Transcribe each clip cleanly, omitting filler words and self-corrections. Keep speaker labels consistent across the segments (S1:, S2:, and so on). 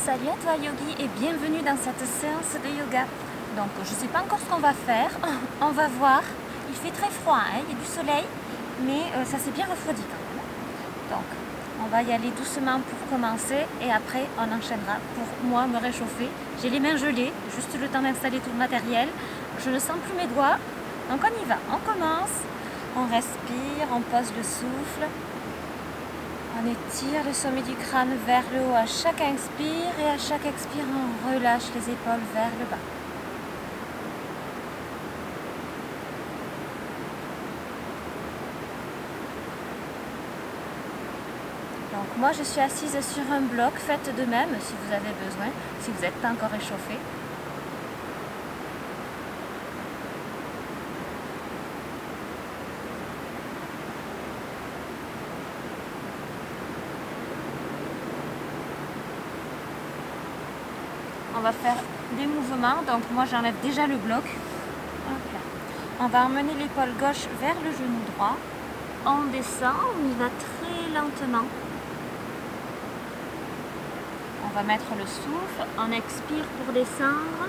S1: Salut à toi yogi et bienvenue dans cette séance de yoga. Donc je ne sais pas encore ce qu'on va faire, on va voir. Il fait très froid, hein, il y a du soleil, mais ça s'est bien refroidi quand même. Donc on va y aller doucement pour commencer et après on enchaînera pour moi me réchauffer. J'ai les mains gelées, juste le temps d'installer tout le matériel. Je ne sens plus mes doigts, donc on y va, on commence, on respire, on pose le souffle. On étire le sommet du crâne vers le haut à chaque inspire et à chaque expire, on relâche les épaules vers le bas. Donc moi je suis assise sur un bloc, faites de même si vous avez besoin, si vous n'êtes pas encore échauffé. On va faire des mouvements, donc moi j'enlève déjà le bloc. Hop là. On va emmener l'épaule gauche vers le genou droit. On descend, on y va très lentement. On va mettre le souffle, on expire pour descendre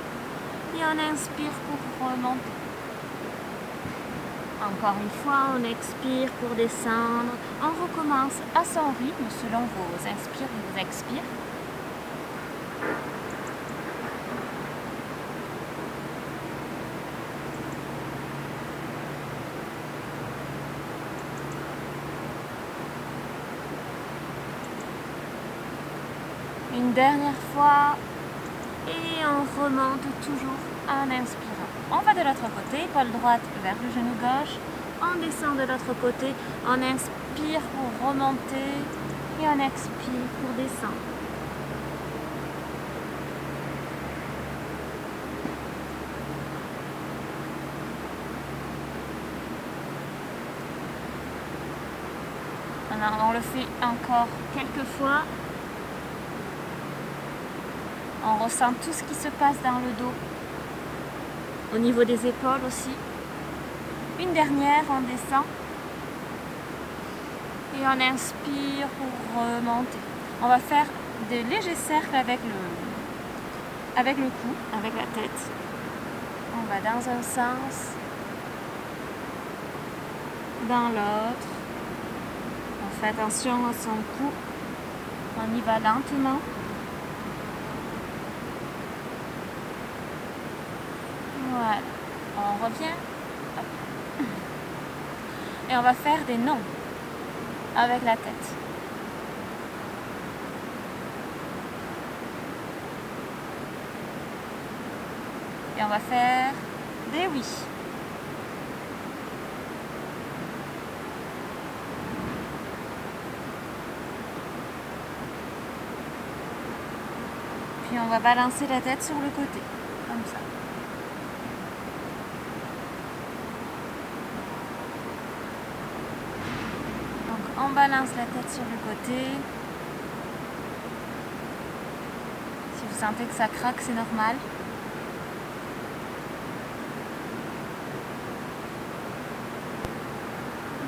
S1: et on inspire pour remonter. Encore une fois, on expire pour descendre. On recommence à son rythme selon vos inspires et vos expires. Une dernière fois et on remonte toujours en inspirant. On va de l'autre côté, épaule droite vers le genou gauche. On descend de l'autre côté, on inspire pour remonter et on expire pour descendre. On le fait encore quelques fois. On ressent tout ce qui se passe dans le dos, au niveau des épaules aussi. Une dernière, on descend et on inspire pour remonter. On va faire des légers cercles avec le cou, avec la tête. On va dans un sens, dans l'autre. On fait attention à son cou. On y va lentement. Voilà, on revient. Hop. Et on va faire des noms avec la tête. Et on va faire des oui. Puis on va balancer la tête sur le côté, comme ça. On balance la tête sur le côté. Si vous sentez que ça craque, c'est normal.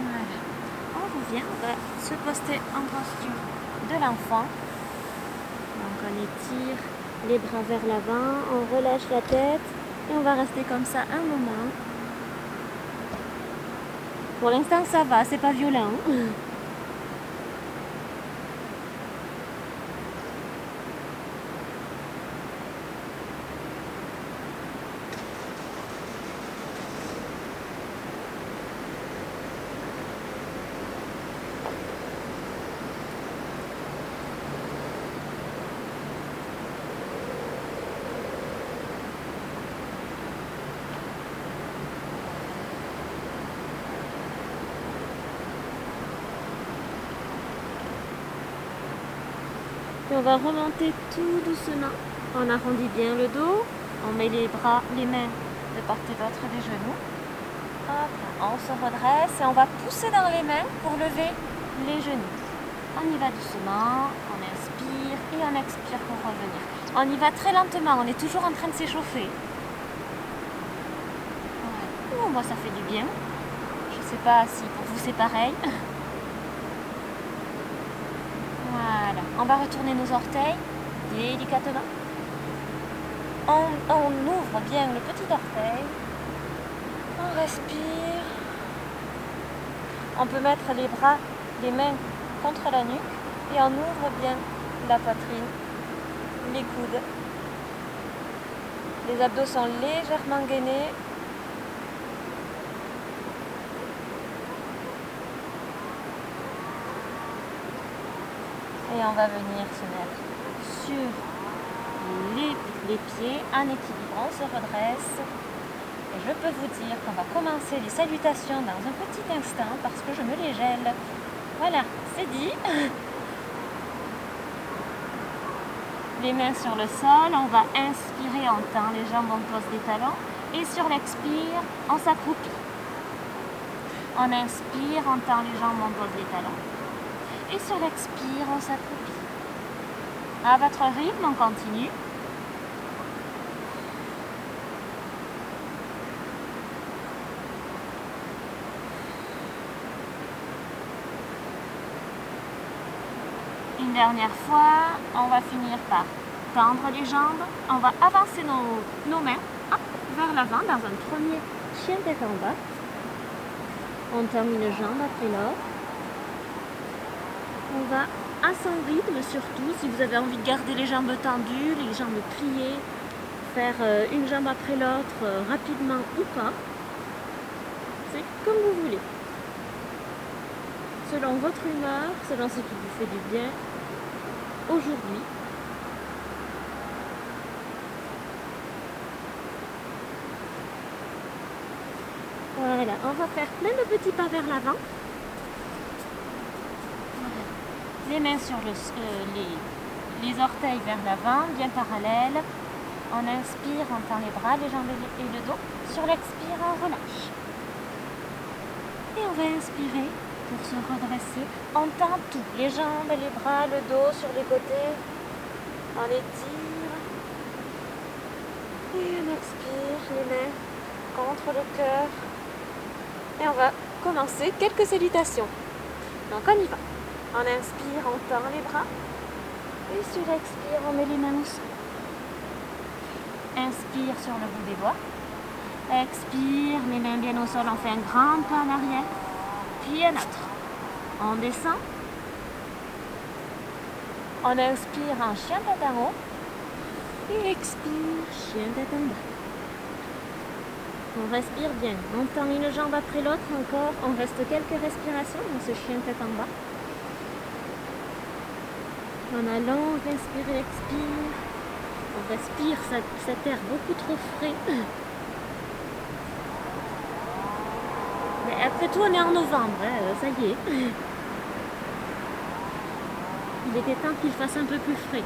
S1: Voilà. On revient, on va se poster en posture de l'enfant. Donc on étire les bras vers l'avant, on relâche la tête et on va rester comme ça un moment. Pour l'instant ça va, c'est pas violent. Puis on va remonter tout doucement. On arrondit bien le dos. On met les bras, les mains de part et d'autre des genoux. Hop, on se redresse et on va pousser dans les mains pour lever les genoux. On y va doucement, on inspire et on expire pour revenir. On y va très lentement, on est toujours en train de s'échauffer. Ouais. Moi ça fait du bien. Je ne sais pas si pour vous c'est pareil. Voilà, on va retourner nos orteils délicatement. On ouvre bien le petit orteil. On respire. On peut mettre les bras, les mains contre la nuque et on ouvre bien la poitrine, les coudes. Les abdos sont légèrement gainés. Et on va venir se mettre sur les pieds en équilibre. On se redresse. Et je peux vous dire qu'on va commencer les salutations dans un petit instant parce que je me les gèle. Voilà, c'est dit. Les mains sur le sol, on va inspirer, on tend les jambes, on pose des talons. Et sur l'expire, on s'accroupit. On inspire, on tend les jambes, on pose les talons. Et sur l'expire, on s'accroupit. À votre rythme, on continue. Une dernière fois, on va finir par tendre les jambes. On va avancer nos mains vers l'avant dans un premier chien tête en bas. On tend une jambe après l'autre. On va à son rythme surtout, si vous avez envie de garder les jambes tendues, les jambes pliées, faire une jambe après l'autre rapidement ou pas. C'est comme vous voulez. Selon votre humeur, selon ce qui vous fait du bien aujourd'hui. Voilà, on va faire plein de petits pas vers l'avant. Les mains sur les orteils vers l'avant, bien parallèles. On inspire, on tend les bras, les jambes et le dos. Sur l'expire, on relâche. Et on va inspirer pour se redresser. On tend tout, les jambes, les bras, le dos sur les côtés. On étire. Et on expire, les mains contre le cœur. Et on va commencer quelques salutations. Donc on y va. On inspire, on tend les bras. Et sur l'expire, on met les mains au sol. Inspire sur le bout des doigts. Expire, les mains bien au sol, on fait un grand pas en arrière. Puis un autre. On descend. On inspire en chien tête en haut. Et expire, chien tête en bas. On respire bien. On tend une jambe après l'autre encore. On reste quelques respirations dans ce chien tête en bas. On allonge, inspire et expire. On respire cet air beaucoup trop frais. Mais après tout, on est en novembre, hein, ça y est. Il était temps qu'il fasse un peu plus frais.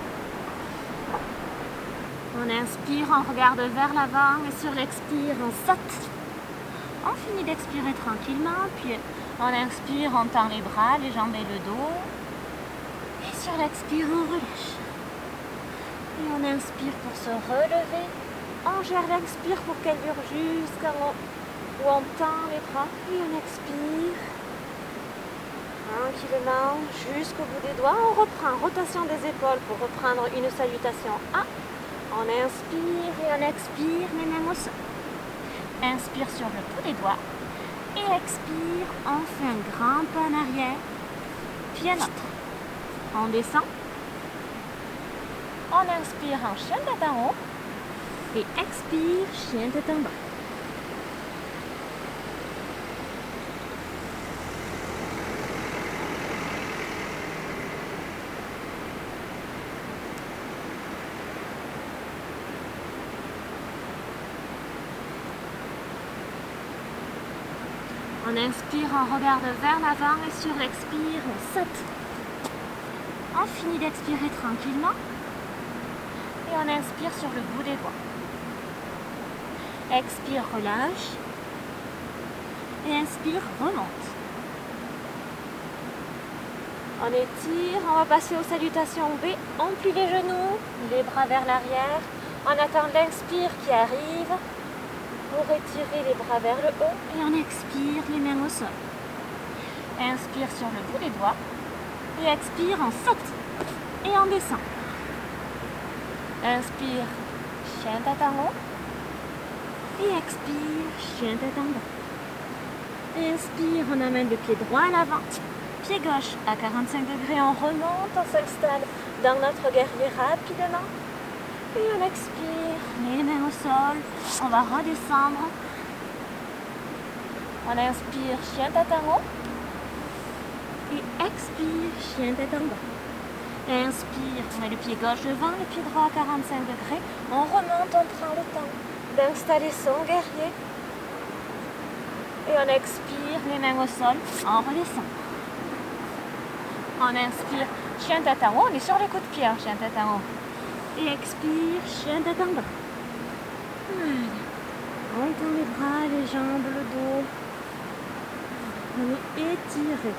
S1: On inspire, on regarde vers l'avant et sur l'expire, on saute. On finit d'expirer tranquillement, puis on inspire, on tend les bras, les jambes et le dos. Et sur l'expire, on relâche. Et on inspire pour se relever. On gère l'expire pour qu'elle dure jusqu'à où on tend les bras. Et on expire. Tranquillement, jusqu'au bout des doigts. On reprend, rotation des épaules pour reprendre une salutation A. On inspire et on expire, les mains au sol. Inspire sur le bout des doigts. Et expire, on fait un grand pas en arrière. Puis un autre. On descend. On inspire en chien tête en haut. Et expire, chien tête en bas. On inspire, on regarde vers l'avant et sur l'expire, on saute. On finit d'expirer tranquillement et on inspire sur le bout des doigts. Expire, relâche et inspire, remonte. On étire, on va passer aux salutations B. On plie les genoux, les bras vers l'arrière. On attend l'inspire qui arrive. Pour étirer les bras vers le haut et on expire les mains au sol. Inspire sur le bout des doigts et expire, on saute et on descend. Inspire, chien tête en haut. Et expire, chien tête en bas. Inspire, on amène le pied droit à l'avant. Pied gauche à 45 degrés, on remonte, on s'installe dans notre guerrier rapidement. Et on expire, les mains au sol, on va redescendre. On inspire, chien tête en haut. Et expire, chien tête en bas. Inspire, on met le pied gauche devant, le pied droit à 45 degrés. On remonte, on prend le temps d'installer son guerrier. Et on expire, les mains au sol, on redescend. On inspire, chien tête en haut, on est sur les coups de pied, chien tête en haut. Et expire, chien tête en bas. Voilà. On tend les bras, les jambes, le dos. On est étiré.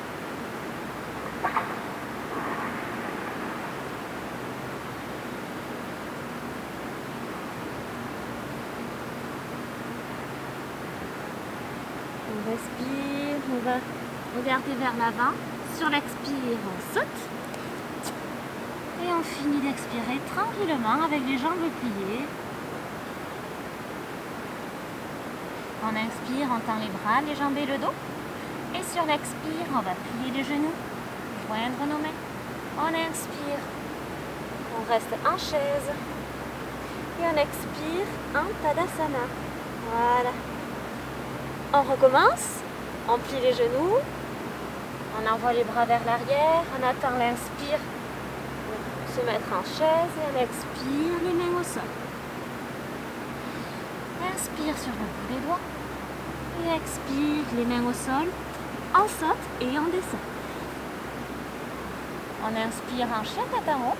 S1: On respire, on va regarder vers l'avant. Sur l'expire, on saute. Et on finit d'expirer tranquillement avec les jambes pliées. On inspire, on tend les bras, les jambes et le dos. Et sur l'expire, on va plier les genoux, joindre nos mains. On inspire, on reste en chaise. Et on expire en Tadasana. Voilà. On recommence, on plie les genoux, on envoie les bras vers l'arrière, on attend l'inspire, se mettre en chaise et on expire, les mains au sol. Inspire sur le bout des doigts et expire, les mains au sol, on saute et on descend. On inspire en chien tête en haut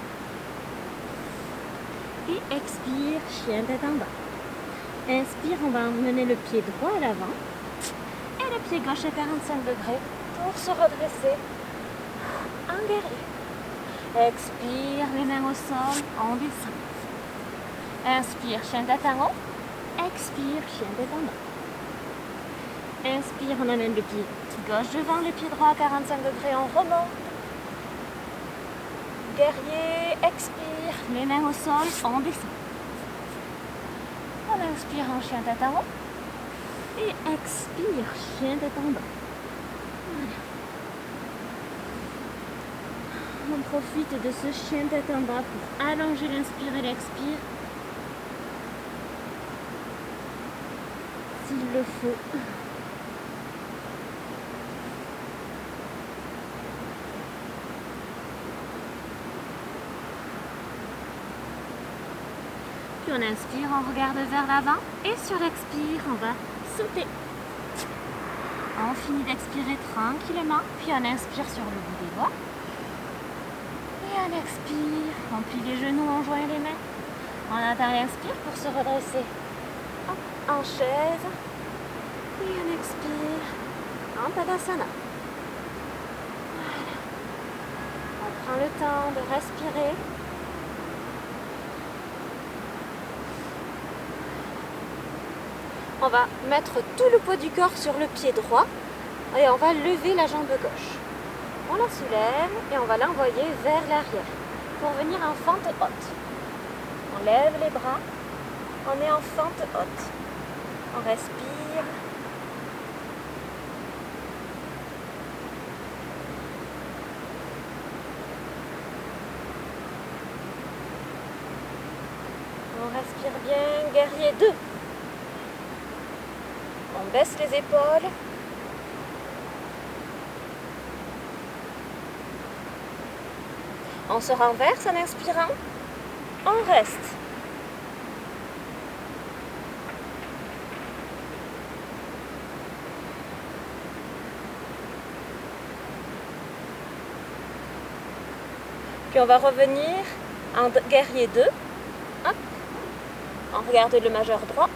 S1: et expire, chien tête en bas. Inspire, on va emmener le pied droit à l'avant et le pied gauche à 45 degrés pour se redresser en guerrier. Expire, les mains au sol, on descend. Inspire, chien tête en haut. Expire, chien tête en bas. Inspire, on amène le pied gauche devant, le pied droit à 45 degrés, on remonte. Guerrier, expire, les mains au sol, on descend. On inspire en chien tête en haut. Et expire, chien tête en bas. Voilà. On profite de ce chien tête en bas pour allonger l'inspire et l'expire. S'il le faut. Puis on inspire, on regarde vers l'avant et sur l'expire, on va sauter. On finit d'expirer tranquillement, puis on inspire sur le bout des doigts. Et on expire, on plie les genoux, on joint les mains. On attend l'inspire pour se redresser en chaise. Et on expire en Tadasana. Voilà. On prend le temps de respirer. On va mettre tout le poids du corps sur le pied droit et on va lever la jambe gauche. On la soulève et on va l'envoyer vers l'arrière pour venir en fente haute. On lève les bras, on est en fente haute. On respire. On respire bien, guerrier 2. On baisse les épaules. On se renverse en inspirant. On reste. Puis on va revenir en guerrier 2. Hop. On regarde le majeur droit.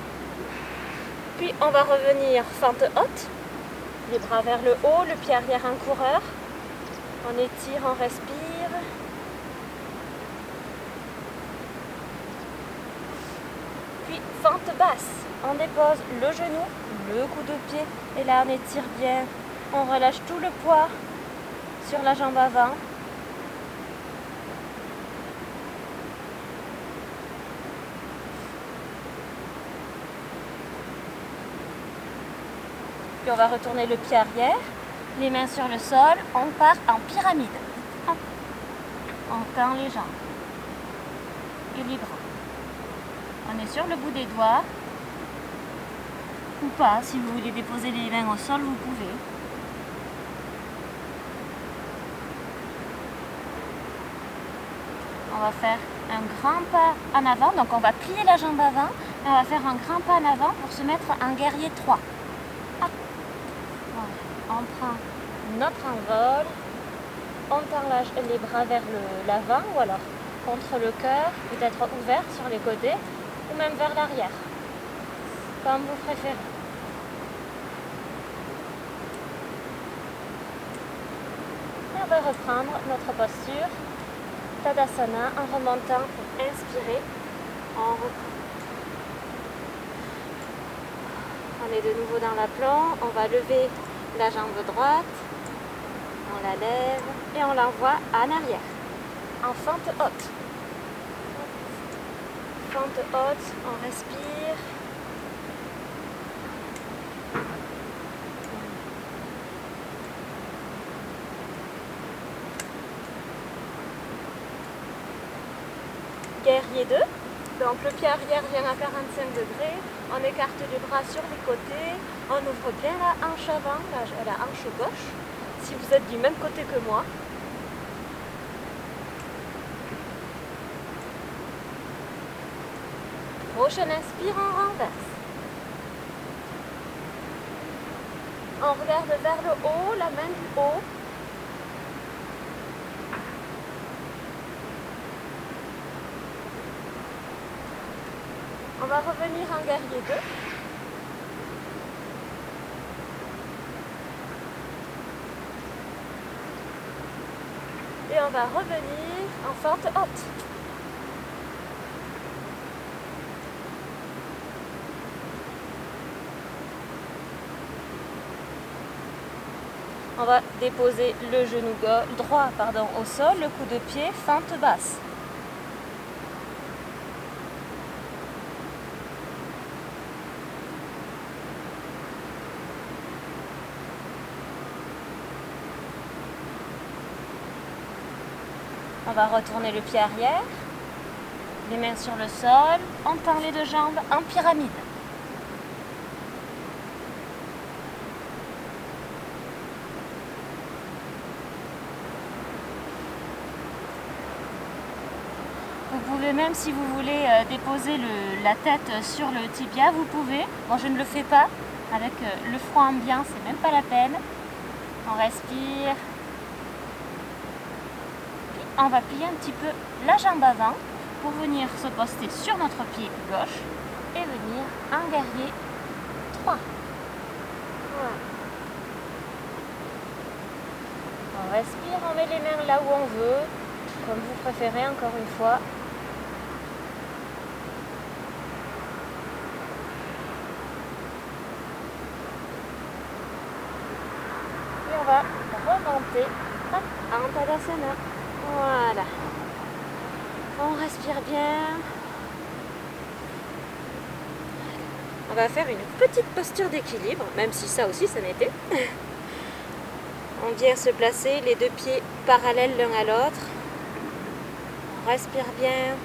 S1: Puis on va revenir fente haute, les bras vers le haut, le pied arrière en coureur. On étire, on respire. Puis fente basse, on dépose le genou, le coup de pied et là on étire bien. On relâche tout le poids sur la jambe avant. Puis on va retourner le pied arrière, les mains sur le sol, on part en pyramide. Hop. On tend les jambes et les bras. On est sur le bout des doigts, ou pas, si vous voulez déposer les mains au sol, vous pouvez. On va faire un grand pas en avant, donc on va plier la jambe avant, et on va faire un grand pas en avant pour se mettre en guerrier 3. Hop. Voilà. On prend notre envol, on tend les bras vers l'avant ou alors contre le cœur, peut-être ouvert sur les côtés ou même vers l'arrière, comme vous préférez. Et on va reprendre notre posture Tadasana en remontant pour inspirer. On reprend. On est de nouveau dans l'aplomb, on va lever la jambe droite, on la lève et on l'envoie en arrière, en fente haute. Fente haute, on respire. Guerrier 2, donc le pied arrière vient à 45 degrés, on écarte les bras sur les côtés, on ouvre bien la hanche avant, la hanche gauche, si vous êtes du même côté que moi. Prochaine inspire, on renverse. On regarde vers le haut, la main du haut. On va revenir en guerrier 2. Et on va revenir en fente haute. On va déposer le genou droit au sol, le coup de pied, fente basse. On va retourner le pied arrière, les mains sur le sol, on tend les deux jambes en pyramide. Vous pouvez même, si vous voulez, déposer la tête sur le tibia, vous pouvez. Moi, je ne le fais pas. Avec le froid ambiant, c'est même pas la peine. On respire. On va plier un petit peu la jambe avant pour venir se poster sur notre pied gauche et venir en guerrier 3. Voilà. On respire, on met les mains là où on veut, comme vous préférez encore une fois. Et on va remonter en Tadasana. Voilà. On respire bien. On va faire une petite posture d'équilibre, même si ça aussi, ça n'était. On vient se placer, les deux pieds parallèles l'un à l'autre. On respire bien.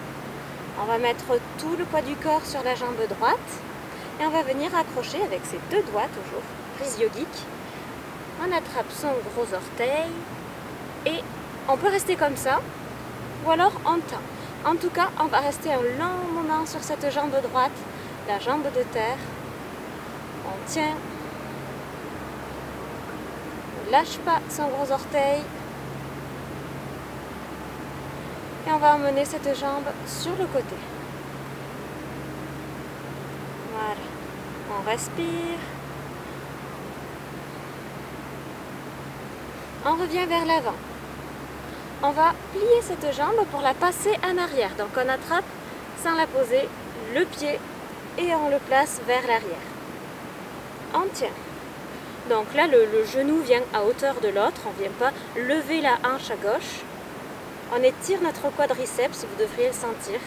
S1: On va mettre tout le poids du corps sur la jambe droite. Et on va venir accrocher avec ses deux doigts, toujours, prise yogique. On attrape son gros orteil et on peut rester comme ça, ou alors on tend. En tout cas, on va rester un long moment sur cette jambe droite, la jambe de terre. On tient. Ne lâche pas son gros orteil. Et on va emmener cette jambe sur le côté. Voilà. On respire. On revient vers l'avant. On va plier cette jambe pour la passer en arrière. Donc on attrape, sans la poser, le pied et on le place vers l'arrière. On tient. Donc là, le genou vient à hauteur de l'autre. On ne vient pas lever la hanche à gauche. On étire notre quadriceps, vous devriez le sentir.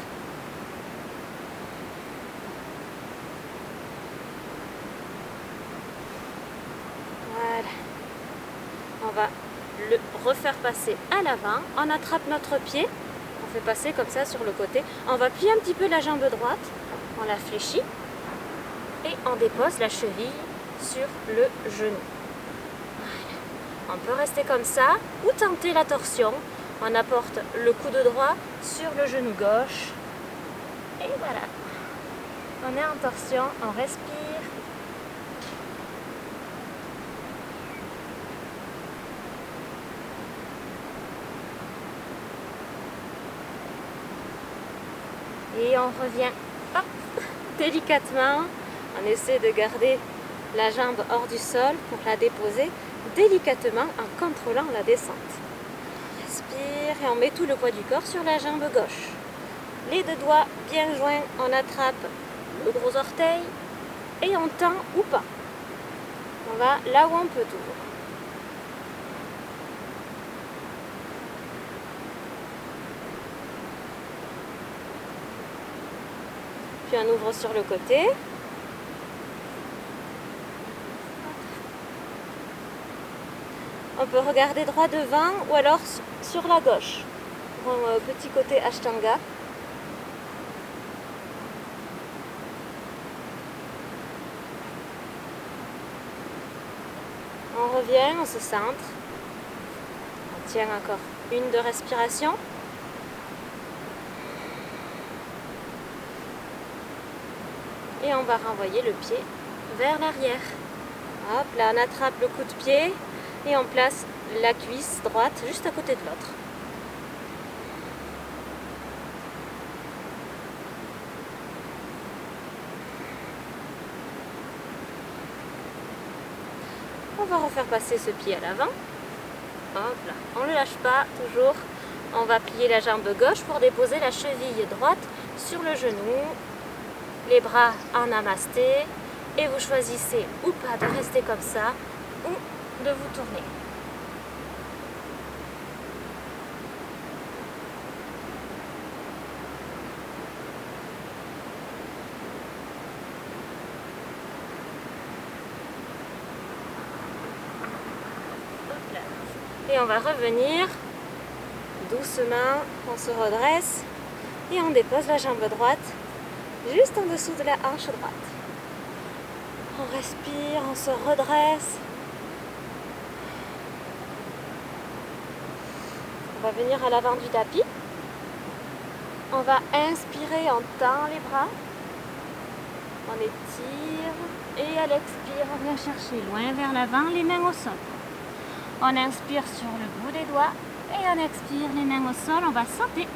S1: va le refaire passer à l'avant. On attrape notre pied, on fait passer comme ça sur le côté. On va plier un petit peu la jambe droite, on la fléchit et on dépose la cheville sur le genou. Voilà. On peut rester comme ça ou tenter la torsion. On apporte le coude droit sur le genou gauche. Et voilà. On est en torsion, on respire. Et on revient hop, délicatement. On essaie de garder la jambe hors du sol pour la déposer délicatement en contrôlant la descente. On respire et on met tout le poids du corps sur la jambe gauche. Les deux doigts bien joints, on attrape le gros orteil et on tend ou pas. On va là où on peut toujours. Puis on ouvre sur le côté. On peut regarder droit devant ou alors sur la gauche. Pour un petit côté Ashtanga. On revient, on se centre. On tient encore une de respiration. Et on va renvoyer le pied vers l'arrière. Hop, là on attrape le coup de pied et on place la cuisse droite juste à côté de l'autre. On va refaire passer ce pied à l'avant. Hop là, on ne le lâche pas, toujours. On va plier la jambe gauche pour déposer la cheville droite sur le genou. Les bras en namasté. Et vous choisissez ou pas de rester comme ça ou de vous tourner. Et on va revenir doucement, on se redresse et on dépose la jambe droite juste en dessous de la hanche droite. On respire, on se redresse. On va venir à l'avant du tapis. On va inspirer, on tend les bras. On étire et à l'expire, on vient chercher loin vers l'avant, les mains au sol. On inspire sur le bout des doigts et on expire les mains au sol. On va sauter.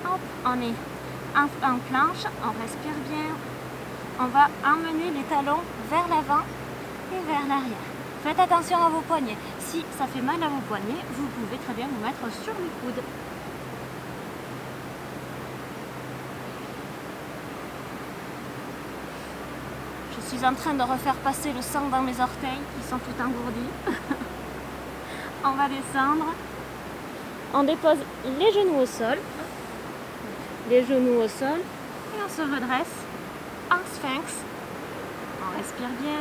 S1: Hop, on est en planche, on respire bien. On va emmener les talons vers l'avant et vers l'arrière. Faites attention à vos poignets. Si ça fait mal à vos poignets, vous pouvez très bien vous mettre sur le coude. Je suis en train de refaire passer le sang dans mes orteils qui sont tout engourdis. On va descendre. On dépose les genoux au sol. Les genoux au sol. Et on se redresse en sphinx. On respire bien.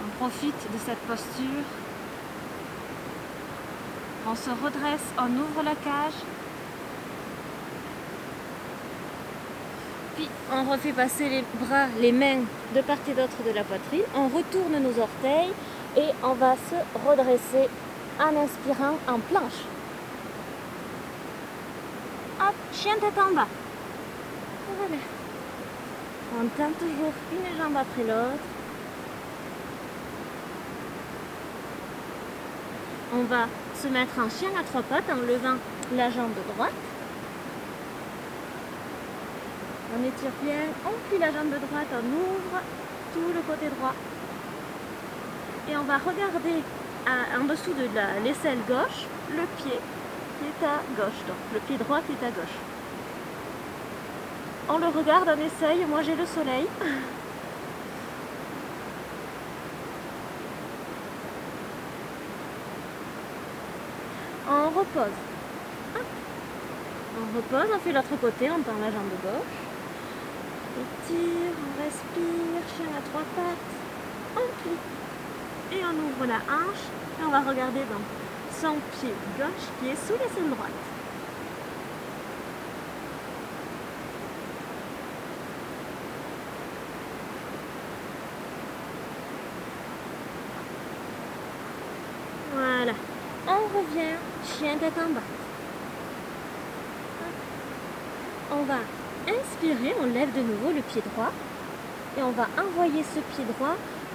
S1: On profite de cette posture. On se redresse, on ouvre la cage. Puis on refait passer les bras, les mains de part et d'autre de la poitrine. On retourne nos orteils et on va se redresser en inspirant en planche. Hop, chien tête en bas. Voilà. On tend toujours une jambe après l'autre. On va se mettre en chien à trois pattes en levant la jambe droite. On étire bien, on plie la jambe droite, on ouvre tout le côté droit. Et on va regarder en dessous de l'aisselle gauche, le pied qui est à gauche. Donc le pied droit qui est à gauche. On le regarde, on essaye. Moi j'ai le soleil. On repose. On repose, on fait l'autre côté, on tend la jambe gauche. Étire, on respire, chien à trois pattes, on plie. Et on ouvre la hanche et on va regarder donc son pied gauche qui est sous l'aisselle droite. Voilà, on revient, chien tête en bas. On va inspirer, on lève de nouveau le pied droit et on va envoyer ce pied droit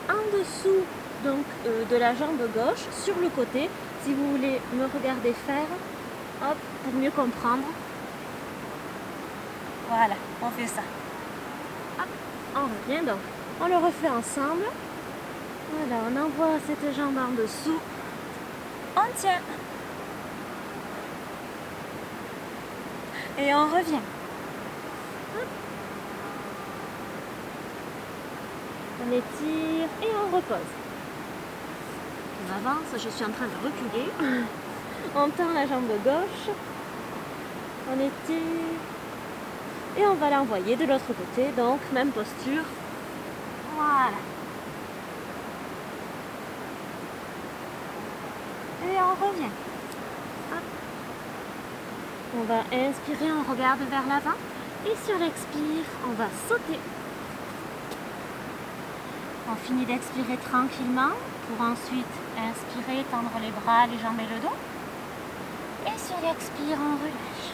S1: en dessous donc, de la jambe gauche sur le côté. Si vous voulez me regarder faire, hop, pour mieux comprendre. Voilà, on fait ça. Hop, on revient donc, on le refait ensemble. Voilà, on envoie cette jambe en dessous. On tient. Et on revient. On étire et on repose. On avance, je suis en train de reculer. On tend la jambe gauche. On étire. Et on va l'envoyer de l'autre côté. Donc, même posture. Voilà. Et on revient. Hop. On va inspirer, on regarde vers l'avant. Et sur l'expire, on va sauter. On finit d'expirer tranquillement pour ensuite inspirer, tendre les bras, les jambes et le dos. Et sur l'expire, on relâche.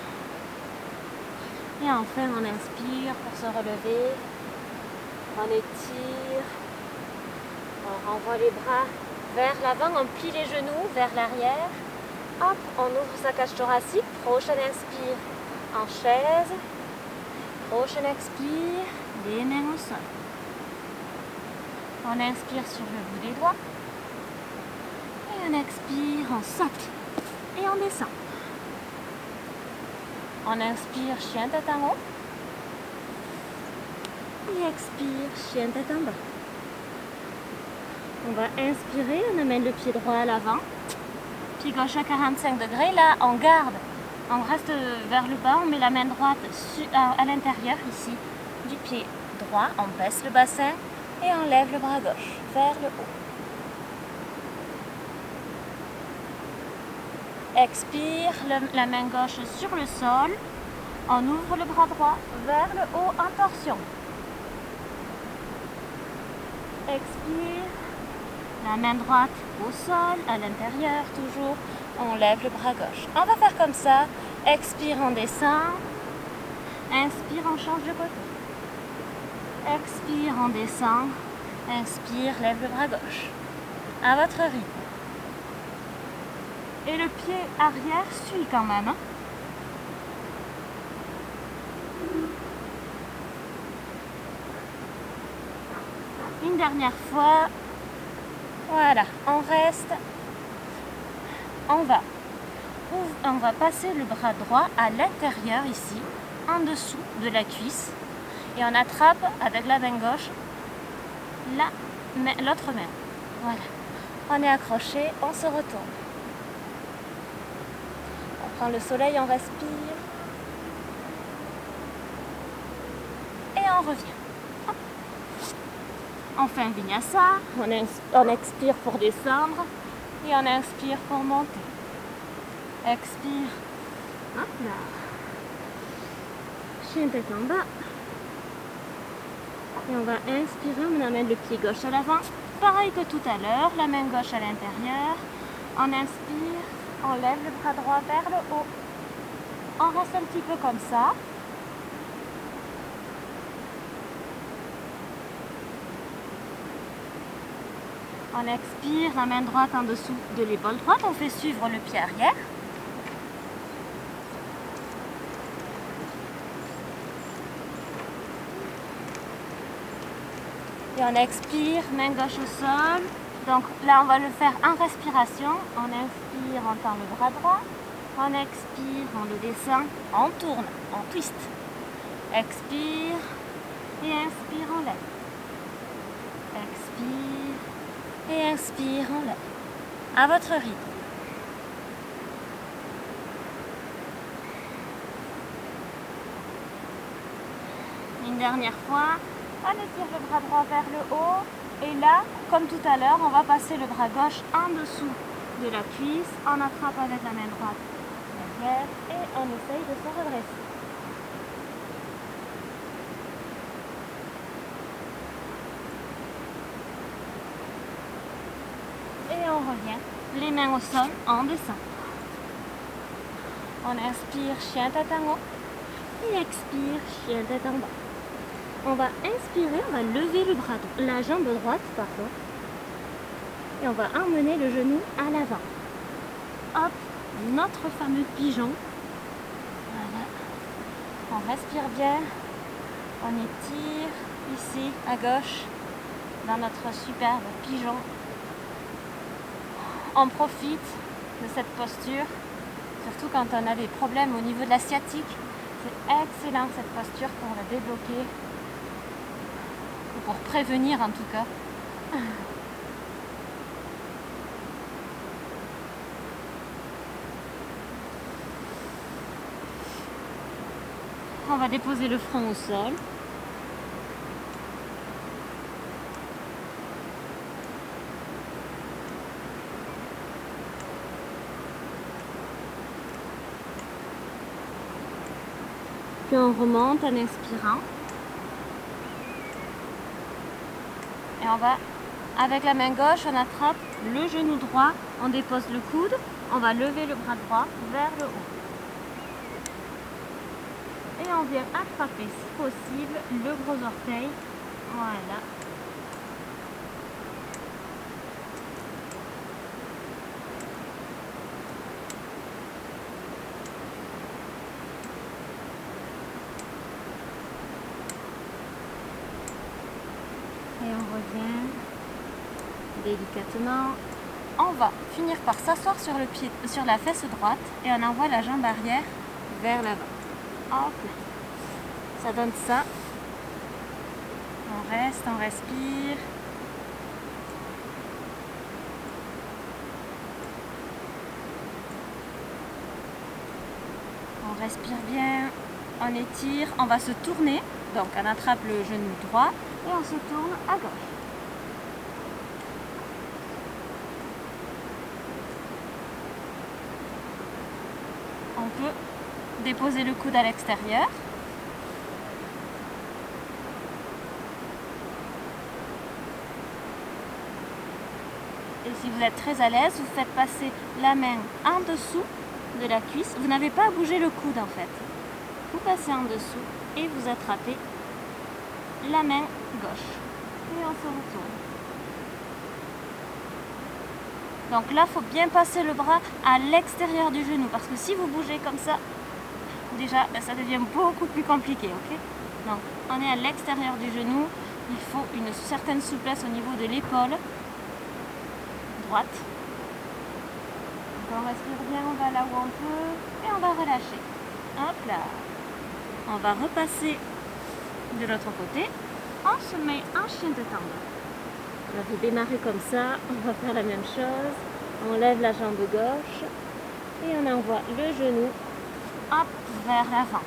S1: Et enfin, on inspire pour se relever. On étire. On renvoie les bras vers l'avant, on plie les genoux vers l'arrière. Hop, on ouvre sa cage thoracique. Prochaine inspire en chaise. Prochaine expire, les mains au sol. On inspire sur le bout des doigts. Et on expire, on saute. Et on descend. On inspire, chien tête en haut. Et expire, chien tête en bas. On va inspirer, on amène le pied droit à l'avant. Pied gauche à 45 degrés. Là, on garde. On reste vers le bas, on met la main droite à l'intérieur ici du pied droit. On baisse le bassin. Et on lève le bras gauche vers le haut. Expire, la main gauche sur le sol. On ouvre le bras droit vers le haut en torsion. Expire, la main droite au sol, à l'intérieur toujours. On lève le bras gauche. On va faire comme ça. Expire, on descend. Inspire, on change de côté. Expire, on descend. Inspire, lève le bras gauche. À votre rythme. Et le pied arrière suit quand même. Une dernière fois. Voilà, on reste. On va passer le bras droit à l'intérieur ici, en dessous de la cuisse. Et on attrape avec la main gauche l'autre main. Voilà. On est accroché, on se retourne. On prend le soleil, on respire. Et on revient. Hop. On fait un vinyasa. On expire pour descendre. Et on inspire pour monter. Expire. Hop là. Chien tête en bas. Et on va inspirer, on amène le pied gauche à l'avant. Pareil que tout à l'heure, la main gauche à l'intérieur. On inspire, on lève le bras droit vers le haut. On reste un petit peu comme ça. On expire, la main droite en dessous de l'épaule droite. On fait suivre le pied arrière. Et on expire, main gauche au sol. Donc là, on va le faire en respiration. On inspire, on tend le bras droit. On expire, on le descend. On tourne, on twist. Expire et inspire, on lève. Expire et inspire, on lève. À votre rythme. Une Une dernière fois, on étire le bras droit vers le haut. Et là, comme tout à l'heure, on va passer le bras gauche en dessous de la cuisse. On attrape avec la main droite derrière et on essaye de se redresser. Et on revient, les mains au sol, on descend. On inspire, chien tête en haut. Et expire, chien tête en bas. On va inspirer, on va lever le bras, la jambe droite, pardon. Et on va emmener le genou à l'avant. Hop, notre fameux pigeon. Voilà. On respire bien. On étire ici, à gauche, dans notre superbe pigeon. On profite de cette posture, surtout quand on a des problèmes au niveau de la sciatique. C'est excellent cette posture pour la débloquer, ou pour prévenir en tout cas. On va déposer le front au sol. Puis on remonte en inspirant. Et on va, avec la main gauche, on attrape le genou droit, on dépose le coude, on va lever le bras droit vers le haut. Et on vient attraper, si possible, le gros orteil. Voilà. Et on revient délicatement. On va finir par s'asseoir sur le pied, sur la fesse droite et on envoie la jambe arrière vers l'avant. Hop là. Ça donne ça. On reste, on respire. On respire bien. On étire. On va se tourner. Donc on attrape le genou droit et on se tourne à gauche. On peut déposer le coude à l'extérieur. Et si vous êtes très à l'aise, vous faites passer la main en dessous de la cuisse. Vous n'avez pas à bouger le coude en fait. Vous passez en dessous et vous attrapez la main gauche. Et on se retourne. Donc là, il faut bien passer le bras à l'extérieur du genou. Parce que si vous bougez comme ça, déjà, ça devient beaucoup plus compliqué. Ok ? Donc, on est à l'extérieur du genou. Il faut une certaine souplesse au niveau de l'épaule droite. Donc on respire bien, on va là où on peut et on va relâcher. Hop là. On va repasser de l'autre côté. On se met en chien de tendon. On va démarrer comme ça. On va faire la même chose. On lève la jambe gauche et on envoie le genou hop vers l'avant.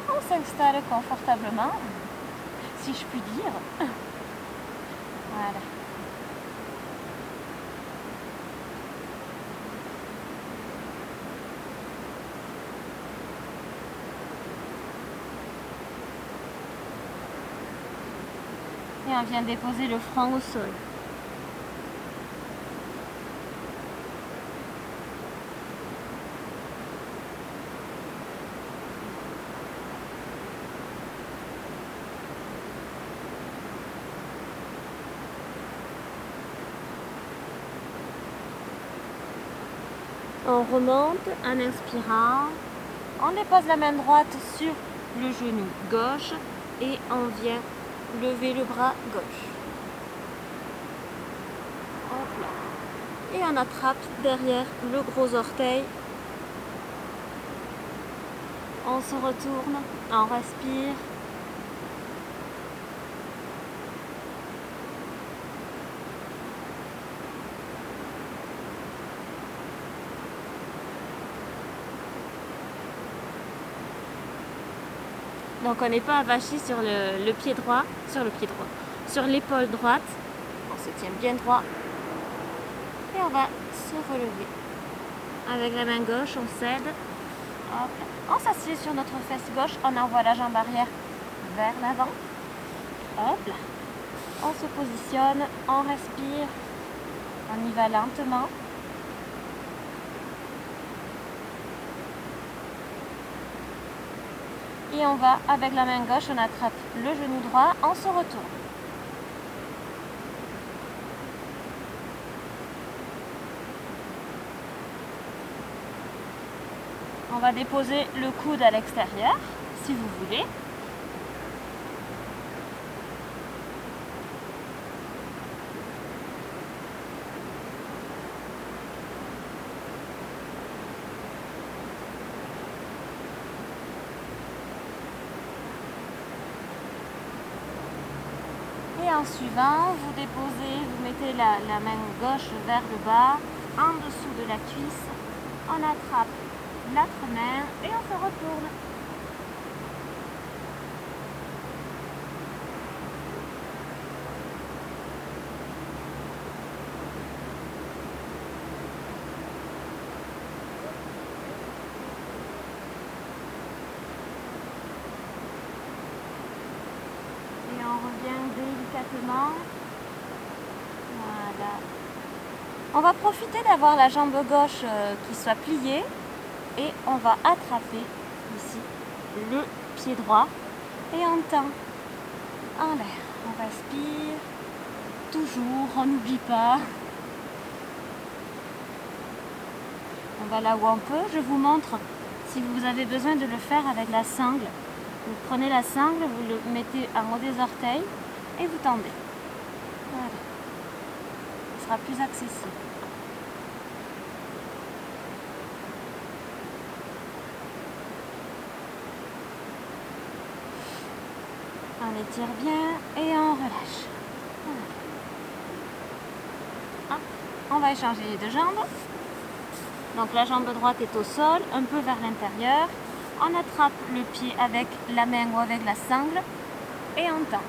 S1: On s'installe confortablement, si je puis dire. Voilà. Et on vient déposer le front au sol. On remonte en inspirant. On dépose la main droite sur le genou gauche et on vient lever le bras gauche. Hop là. Et on attrape derrière le gros orteil. On se retourne, on respire. Donc on n'est pas avachi sur le pied droit, sur l'épaule droite. On se tient bien droit. Et on va se relever. Avec la main gauche, on s'aide. Hop. On s'assied sur notre fesse gauche, on envoie la jambe arrière vers l'avant. Hop là. On se positionne, on respire. On y va lentement. Et on va, avec la main gauche, on attrape le genou droit, on se retourne. On va déposer le coude à l'extérieur, si vous voulez. Et en suivant, vous déposez, vous mettez la main gauche vers le bas, en dessous de la cuisse, on attrape l'autre main et on se retourne. Et on revient délicatement. Voilà. On va profiter d'avoir la jambe gauche qui soit pliée et on va attraper ici le pied droit et on tend en l'air. On respire, toujours, on n'oublie pas. On va là où on peut. Je vous montre si vous avez besoin de le faire avec la sangle. Vous prenez la sangle, vous le mettez en haut des orteils et vous tendez. Voilà. Ce sera plus accessible. On étire bien et on relâche. Voilà. Hop. On va échanger les deux jambes. Donc la jambe droite est au sol, un peu vers l'intérieur. On attrape le pied avec la main ou avec la sangle et on tend.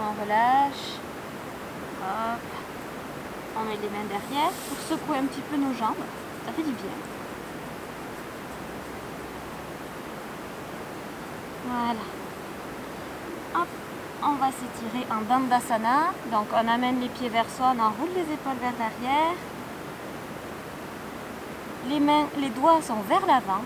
S1: On relâche. Hop. On met les mains derrière pour secouer un petit peu nos jambes. Ça fait du bien. Voilà. Hop. On va s'étirer en Dandasana. Donc on amène les pieds vers soi, on enroule les épaules vers l'arrière. Les mains, les doigts sont vers l'avant.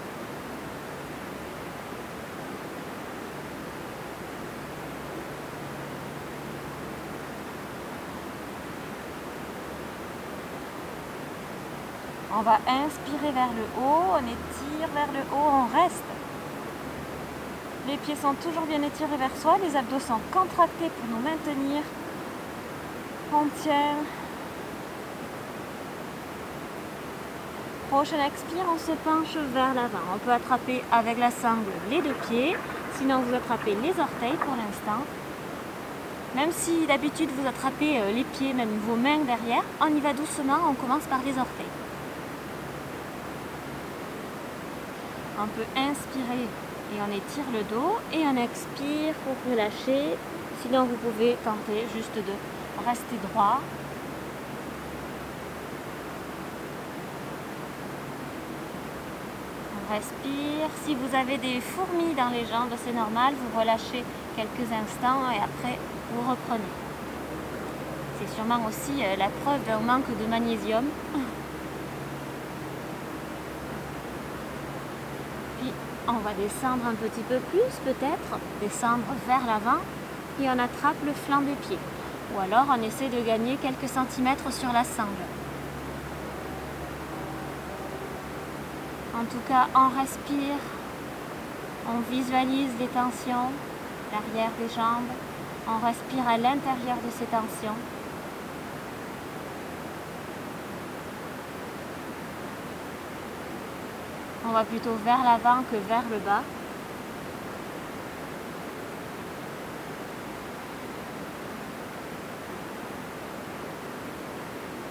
S1: On va inspirer vers le haut, on étire vers le haut, on reste. Les pieds sont toujours bien étirés vers soi, les abdos sont contractés pour nous maintenir. On tient. Prochaine expire, on se penche vers l'avant. On peut attraper avec la sangle les deux pieds, sinon vous attrapez les orteils pour l'instant. Même si d'habitude vous attrapez les pieds, même vos mains derrière, on y va doucement, on commence par les orteils. On peut inspirer et on étire le dos et on expire pour relâcher. Sinon vous pouvez tenter juste de rester droit. On respire. Si vous avez des fourmis dans les jambes, c'est normal, vous relâchez quelques instants et après vous reprenez. C'est sûrement aussi la preuve d'un manque de magnésium. On va descendre un petit peu plus peut-être, descendre vers l'avant et on attrape le flanc des pieds. Ou alors on essaie de gagner quelques centimètres sur la sangle. En tout cas, on respire, on visualise les tensions, l'arrière des jambes, on respire à l'intérieur de ces tensions. On va plutôt vers l'avant que vers le bas.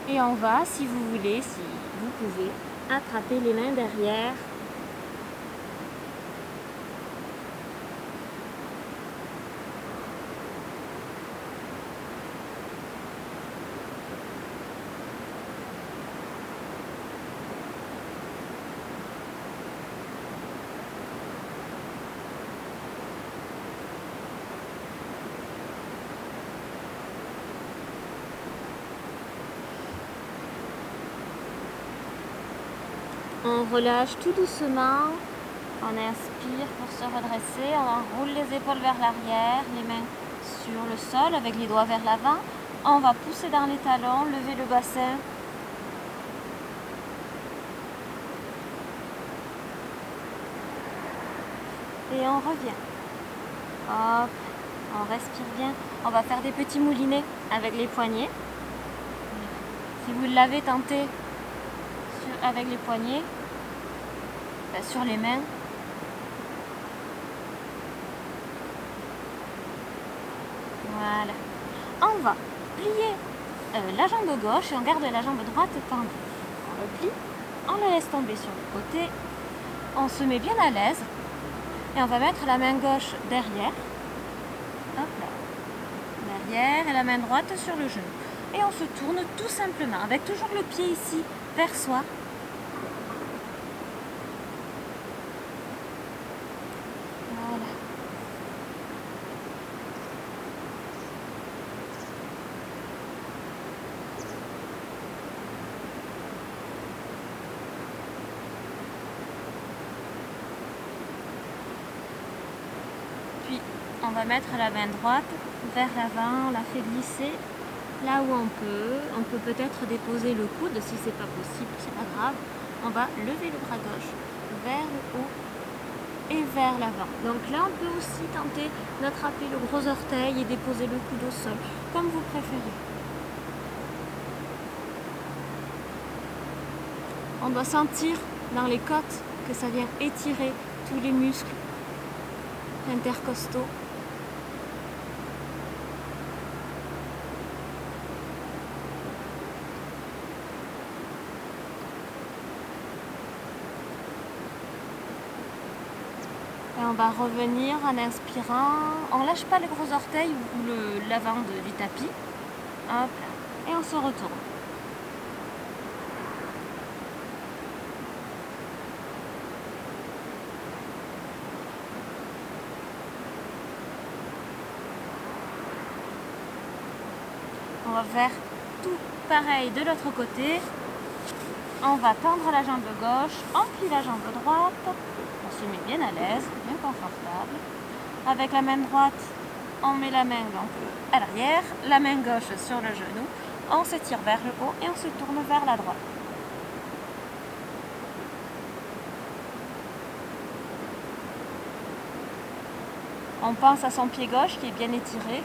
S1: Et on va, si vous voulez, si vous pouvez, attraper les mains derrière. On relâche tout doucement, on inspire pour se redresser, on roule les épaules vers l'arrière, les mains sur le sol avec les doigts vers l'avant. On va pousser dans les talons, lever le bassin. Et on revient. Hop, on respire bien. On va faire des petits moulinets avec les poignets. Si vous l'avez tenté avec les poignets, sur les mains. Voilà. On va plier la jambe gauche et on garde la jambe droite tendue. On le plie, on la laisse tomber sur le côté. On se met bien à l'aise et on va mettre la main gauche derrière. Hop là. Derrière et la main droite sur le genou. Et on se tourne tout simplement avec toujours le pied ici vers soi. Voilà. Puis on va mettre la main droite vers l'avant, on la fait glisser là où on peut. On peut peut-être déposer le coude si c'est pas possible, c'est pas grave. On va lever le bras gauche vers le haut et vers l'avant. Donc là, on peut aussi tenter d'attraper le gros orteil et déposer le coude au sol, comme vous préférez. On doit sentir dans les côtes que ça vient étirer tous les muscles intercostaux. Et on va revenir en inspirant. On lâche pas les gros orteils ou l'avant du tapis. Hop, et on se retourne. On va faire tout pareil de l'autre côté. On va tendre la jambe gauche, on plie la jambe droite. On se met bien à l'aise, bien confortable. Avec la main droite, on met la main donc à l'arrière, la main gauche sur le genou. On se tire vers le haut et on se tourne vers la droite. On pense à son pied gauche qui est bien étiré.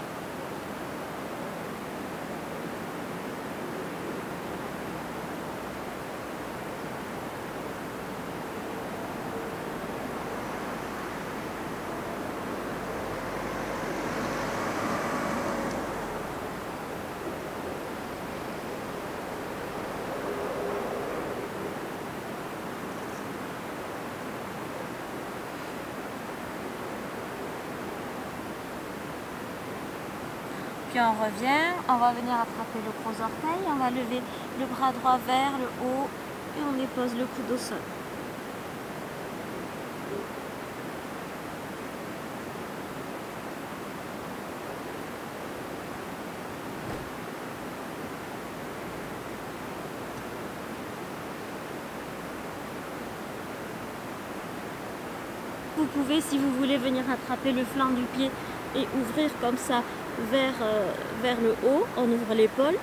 S1: Puis on revient, on va venir attraper le gros orteil, on va lever le bras droit vers le haut et on dépose le coude au sol. Vous pouvez, si vous voulez, venir attraper le flanc du pied et ouvrir comme ça vers le haut. On ouvre l'épaule.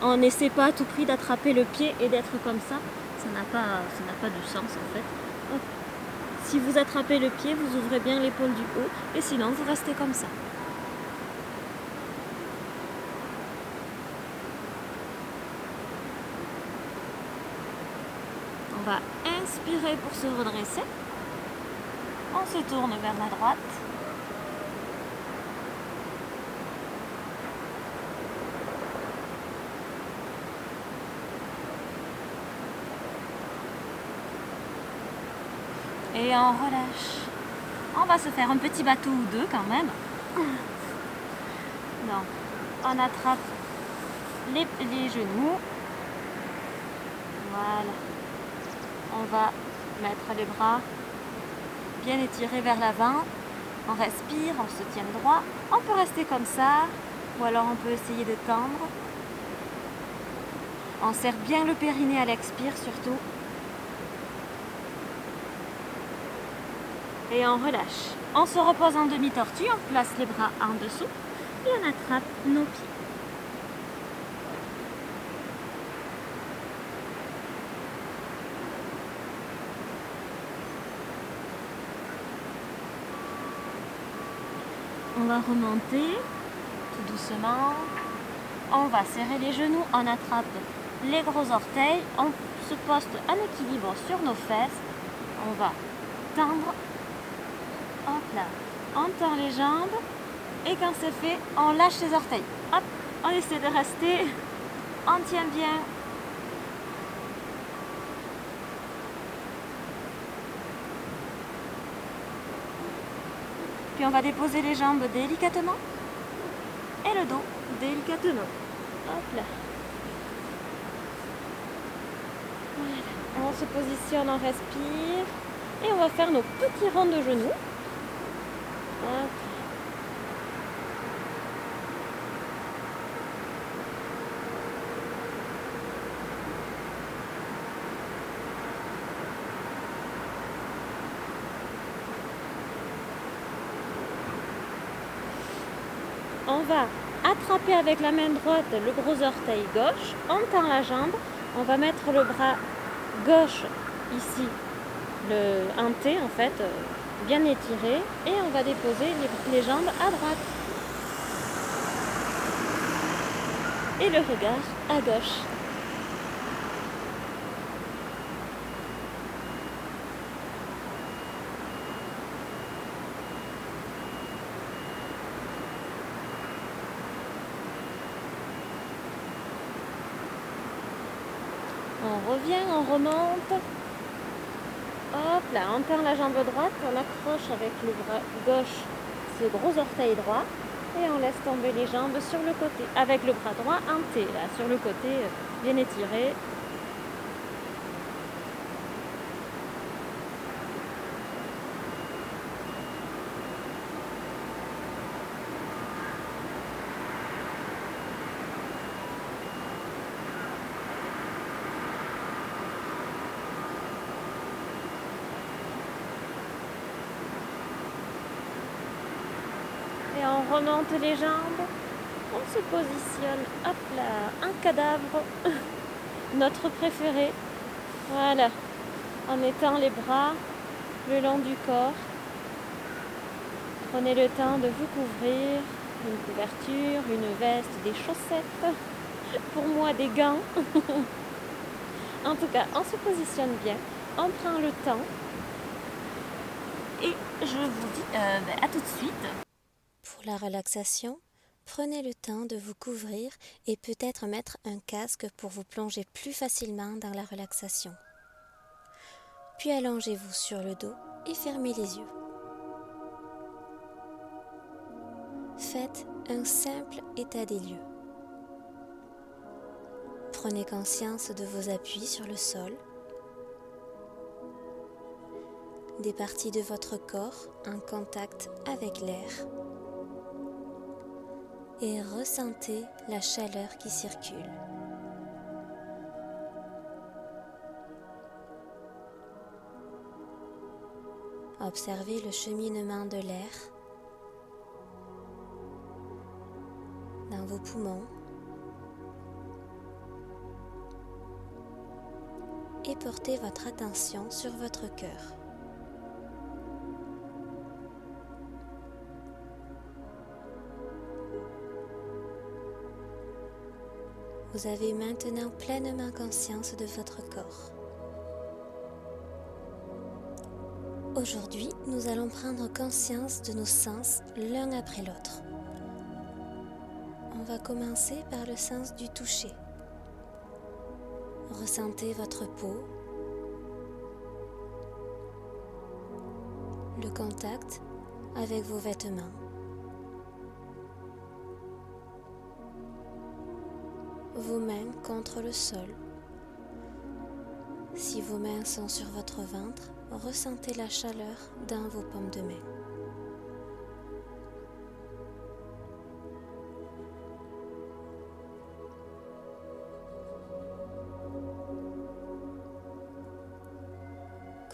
S1: On n'essaie pas à tout prix d'attraper le pied et d'être comme ça. Ça n'a pas du sens en fait. Hop. Si vous attrapez le pied, vous ouvrez bien l'épaule du haut et sinon vous restez comme ça. On On va inspirer pour se redresser. On se tourne vers la droite. Et on relâche. On va se faire un petit bateau ou deux quand même. Donc, on attrape les genoux. Voilà. On va mettre les bras bien étirés vers l'avant. On respire, on se tient droit. On peut rester comme ça, ou alors on peut essayer de tendre. On serre bien le périnée à l'expire surtout. Et on relâche. On se repose en demi-tortue, on place les bras en dessous et on attrape nos pieds. On va remonter tout doucement. On va serrer les genoux, on attrape les gros orteils, on se poste en équilibre sur nos fesses. On va tendre. Hop là, on tend les jambes et quand c'est fait, on lâche les orteils. Hop, on essaie de rester, on tient bien. Puis on va déposer les jambes délicatement et le dos délicatement. Hop là. Voilà. On se positionne, on respire et on va faire nos petits ronds de genoux. Hop. On va attraper avec la main droite le gros orteil gauche, on tend la jambe, on va mettre le bras gauche ici, un T en fait, bien étiré, et on va déposer les jambes à droite. Et le regard à gauche. On revient, on remonte. Hop là, on tend la jambe droite, on accroche avec le bras gauche ce gros orteil droit et on laisse tomber les jambes sur le côté. Avec le bras droit en T, là, sur le côté, bien étiré. Et on remonte les jambes, on se positionne, hop là, un cadavre, notre préféré. Voilà, en mettant les bras le long du corps. Prenez le temps de vous couvrir, une couverture, une veste, des chaussettes, pour moi des gants. En tout cas, on se positionne bien, on prend le temps. Et je vous dis à tout de suite.
S2: Pour la relaxation, prenez le temps de vous couvrir et peut-être mettre un casque pour vous plonger plus facilement dans la relaxation. Puis allongez-vous sur le dos et fermez les yeux. Faites un simple état des lieux. Prenez conscience de vos appuis sur le sol, des parties de votre corps en contact avec l'air et ressentez la chaleur qui circule. Observez le cheminement de l'air dans vos poumons et portez votre attention sur votre cœur. Vous avez maintenant pleinement conscience de votre corps. Aujourd'hui, nous allons prendre conscience de nos sens l'un après l'autre. On va commencer par le sens du toucher. Ressentez votre peau, le contact avec vos vêtements. Vos mains contre le sol. Si vos mains sont sur votre ventre, ressentez la chaleur dans vos paumes de main.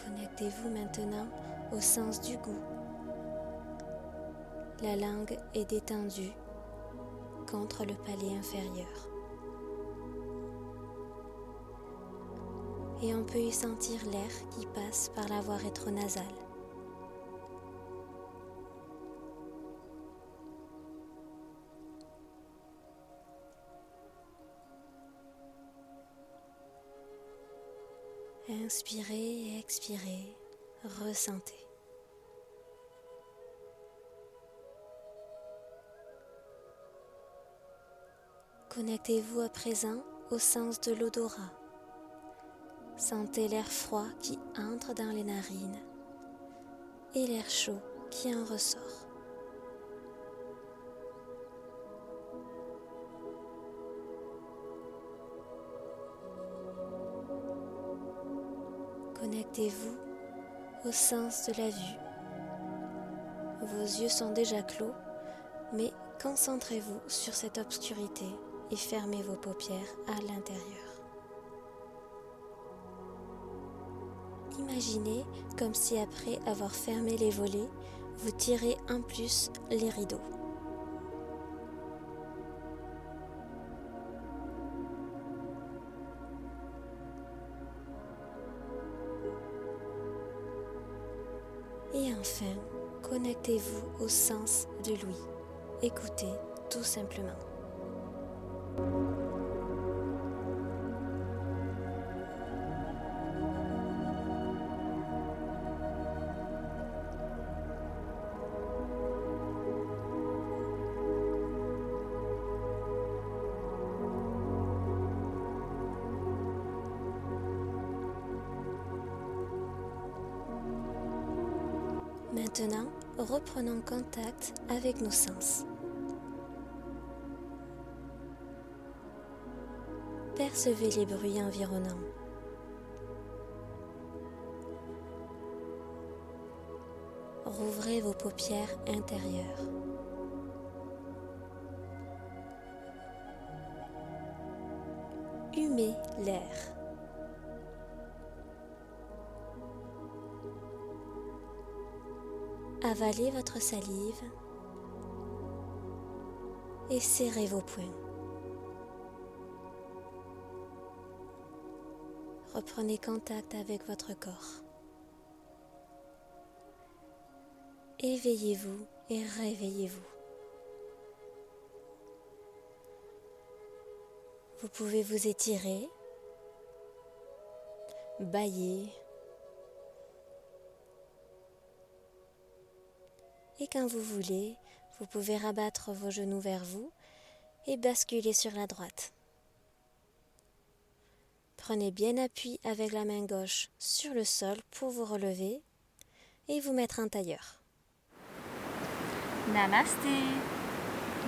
S2: Connectez-vous maintenant au sens du goût. La langue est détendue contre le palais inférieur. Et on peut y sentir l'air qui passe par la voie rétronasale. Inspirez et expirez, ressentez. Connectez-vous à présent au sens de l'odorat. Sentez l'air froid qui entre dans les narines et l'air chaud qui en ressort. Connectez-vous au sens de la vue. Vos yeux sont déjà clos, mais concentrez-vous sur cette obscurité et fermez vos paupières à l'intérieur. Imaginez comme si après avoir fermé les volets, vous tirez en plus les rideaux. Et enfin, connectez-vous au sens de l'ouïe. Écoutez tout simplement. Maintenant, reprenons contact avec nos sens. Percevez les bruits environnants. Rouvrez vos paupières intérieures. Humez l'air. Avalez votre salive et serrez vos poings. Reprenez contact avec votre corps. Éveillez-vous et réveillez-vous. Vous pouvez vous étirer, bâiller. Et quand vous voulez, vous pouvez rabattre vos genoux vers vous et basculer sur la droite. Prenez bien appui avec la main gauche sur le sol pour vous relever et vous mettre en tailleur.
S1: Namasté.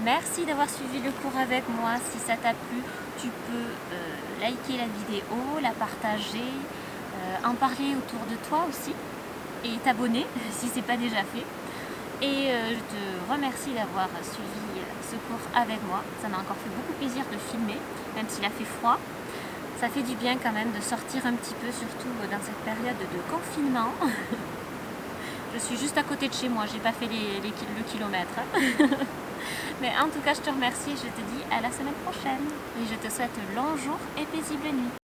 S1: Merci d'avoir suivi le cours avec moi. Si ça t'a plu, tu peux liker la vidéo, la partager, en parler autour de toi aussi et t'abonner si ce n'est pas déjà fait. Et je te remercie d'avoir suivi ce cours avec moi. Ça m'a encore fait beaucoup plaisir de filmer, même s'il a fait froid. Ça fait du bien quand même de sortir un petit peu, surtout dans cette période de confinement. Je suis juste à côté de chez moi, j'ai pas fait le kilomètre. Mais en tout cas, je te remercie et je te dis à la semaine prochaine. Et je te souhaite long jour et paisible nuit.